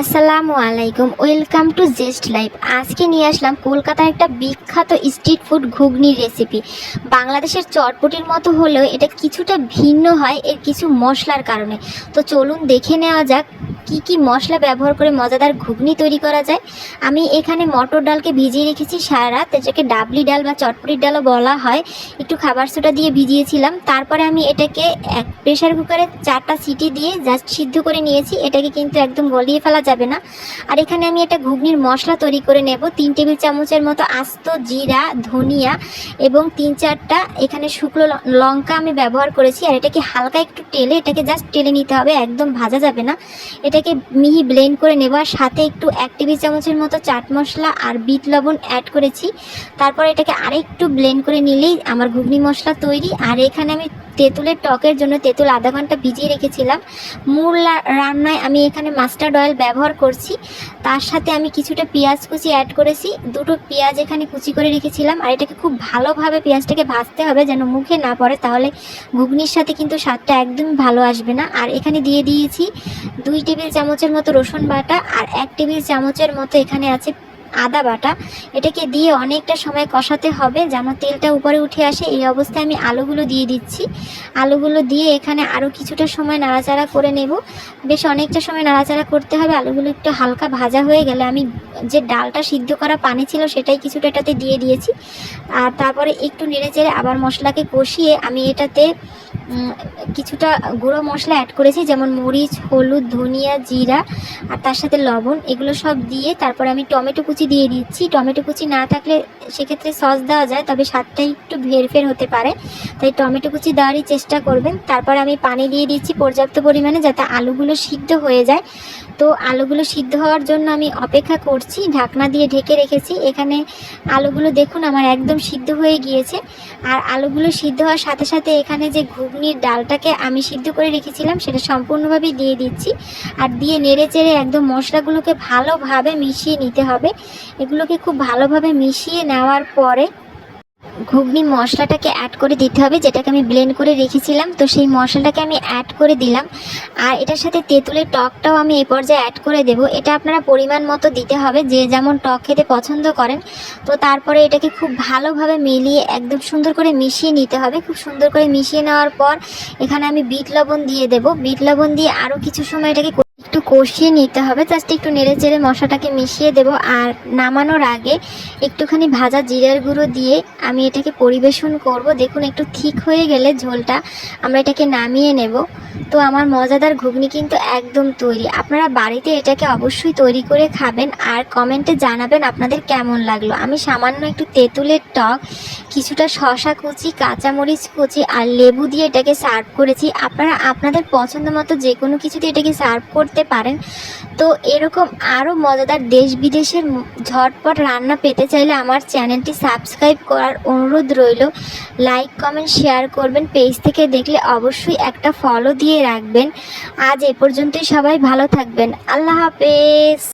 আসসালামু আলাইকুম, welcome to জেস্ট life. আজকে নিয়ে আসলাম কলকাতার একটা বিখ্যাত স্ট্রিট ফুড ঘুগনির রেসিপি। বাংলাদেশের চটপটির মতো হলেও এটা কিছুটা ভিন্ন হয় এর কিছু মশলার কারণে। তো চলুন দেখে নেওয়া যাক কি কি মশলা ব্যবহার করে মজাদার ঘুগনি তৈরি করা যায়। আমি এখানে মটর ডালকে ভিজিয়ে রেখেছি সারা রাত, এটাকে ডাবলি ডাল বা চটপটির ডালও বলা হয়। একটু খাবার সোডা দিয়ে ভিজিয়েছিলাম, তারপরে আমি এটাকে এক প্রেশার কুকারে 4টা সিটি দিয়ে জাস্ট সিদ্ধ করে নিয়েছি। এটাকে কিন্তু একদম গলিয়ে ফেলা যাবে না। আর এখানে আমি একটা ঘুগনির মশলা তৈরি করে নেব। 3 টেবিল চামচের মতো আস্ত জিরা, ধনিয়া এবং 3-4টা এখানে শুকনো লঙ্কা আমি ব্যবহার করেছি। আর এটাকে হালকা একটু এটাকে জাস্ট টেলে নিতে হবে, একদম ভাজা যাবে না। এটাকে মিহি ব্লেন্ড করে নেব। আর সাথে একটু 1 টেবিল চামচের মতো চাট মশলা আর বিট লবণ অ্যাড করেছি। তারপর এটাকে আরেকটু ব্লেন্ড করে নিলেই আমার ঘুগনি মশলা তৈরি। আর এখানে আমি তেঁতুলের টকের জন্য তেঁতুল আধা ঘন্টা ভিজিয়ে রেখেছিলাম। মূল রান্নায় আমি এখানে মাস্টার্ড অয়েল ব্যবহার করছি। তার সাথে আমি কিছুটা পেঁয়াজ কুচি অ্যাড করেছি। 2টো পেঁয়াজ এখানে কুচি করে রেখেছিলাম। আর এটাকে খুব ভালোভাবে পেঁয়াজটাকে ভাজতে হবে যেন মুখে না পড়ে, তাহলে ঘুগনির সাথে কিন্তু স্বাদটা একদমই ভালো আসবে না। আর এখানে দিয়ে দিয়েছি 2 টেবিল চামচের মতো রসুন বাটা আর 1 টেবিল চামচের মতো এখানে আছে আদা বাটা। এটাকে দিয়ে অনেকটা সময় কষাতে হবে যেন তেলটা উপরে উঠে আসে। এই অবস্থায় আমি আলুগুলো দিয়ে দিচ্ছি। আলুগুলো দিয়ে এখানে আরও কিছুটা সময় নাড়াচাড়া করে নেব। বেশ অনেকটা সময় নাড়াচাড়া করতে হবে। আলুগুলো একটু হালকা ভাজা হয়ে গেলে আমি যে ডালটা সিদ্ধ করা পানি ছিল সেটাই কিছুটা এটাতে দিয়ে দিয়েছি। আর তারপরে একটু নেড়েচেড়ে আবার মশলাকে কষিয়ে আমি এটাতে কিছুটা গুঁড়ো মশলা অ্যাড করেছি, যেমন মরিচ, হলুদ, ধনিয়া, জিরা আর তার সাথে লবণ। এগুলো সব দিয়ে তারপরে আমি টমেটো কুচি দিয়ে দিচ্ছি। টমেটো কুচি না থাকলে সেক্ষেত্রে সস দেওয়া যায়, তবে স্বাদটা একটু হেরফের হতে পারে, তাই টমেটো কুচি দেওয়ারই চেষ্টা করবেন। তারপর আমি পানি দিয়ে দিচ্ছি পর্যাপ্ত পরিমাণে যাতে আলুগুলো সিদ্ধ হয়ে যায়। তো আলুগুলো সিদ্ধ হওয়ার জন্য আমি অপেক্ষা করছি, ঢাকনা দিয়ে ঢেকে রেখেছি। এখানে আলুগুলো দেখুন আমার একদম সিদ্ধ হয়ে গিয়েছে। আর আলুগুলো সিদ্ধ হওয়ার সাথে সাথে এখানে যে ঘুগনির ডালটাকে আমি সিদ্ধ করে রেখেছিলাম সেটা সম্পূর্ণভাবেই দিয়ে দিচ্ছি। আর দিয়ে নেড়ে চেড়ে একদম মশলাগুলোকে ভালোভাবে মিশিয়ে নিতে হবে। এগুলোকে খুব ভালোভাবে মিশিয়ে নেওয়ার পরে ঘুগনি মশলাটাকে অ্যাড করে দিতে হবে, যেটাকে আমি ব্লেন্ড করে রেখেছিলাম। তো সেই মশলাটাকে আমি অ্যাড করে দিলাম। আর এটার সাথে তেঁতুলের টকটাও আমি এই পর্যায়ে অ্যাড করে দেব। এটা আপনারা পরিমাণ মতো দিতে হবে, যে যেমন টক খেতে পছন্দ করেন। তো তারপরে এটাকে খুব ভালোভাবে মিলিয়ে একদম সুন্দর করে মিশিয়ে নিতে হবে। খুব সুন্দর করে মিশিয়ে নেওয়ার পর এখানে আমি বিট লবণ দিয়ে দেব। বিট লবণ দিয়ে আরও কিছু সময় এটাকে একটু কষিয়ে নিতে হবে। জাস্ট একটু নেড়ে চেড়ে মশলাটাকে মিশিয়ে দেব। আর নামানোর আগে একটুখানি ভাজা জিরার গুঁড়ো দিয়ে আমি এটাকে পরিবেশন করব। দেখুন একটু ঠিক হয়ে গেলে ঝোলটা আমরা এটাকে নামিয়ে নেব। তো আমার মজাদার ঘুগনি কিন্তু একদম তৈরি। আপনারা বাড়িতে এটাকে অবশ্যই তৈরি করে খাবেন আর কমেন্টে জানাবেন আপনাদের কেমন লাগলো। আমি সামান্য একটু তেঁতুলের টক, কিছুটা শসা কুচি, কাঁচামরিচ কুচি আর লেবু দিয়ে এটাকে সার্ভ করেছি। আপনারা আপনাদের পছন্দ মতো যে কোনো কিছু দিয়ে এটাকে সার্ভ করতে পারেন। তো এরকম আরও মজাদার দেশ বিদেশের ঝটপট রান্না পেতে চাইলে আমার চ্যানেলটি সাবস্ক্রাইব করার অনুরোধ রইল। লাইক, কমেন্ট, শেয়ার করবেন। পেজ থেকে দেখলে অবশ্যই একটা ফলো দিয়ে রাখবেন। আজ এ পর্যন্তই, সবাই ভালো থাকবেন। আল্লাহ হাফেজ।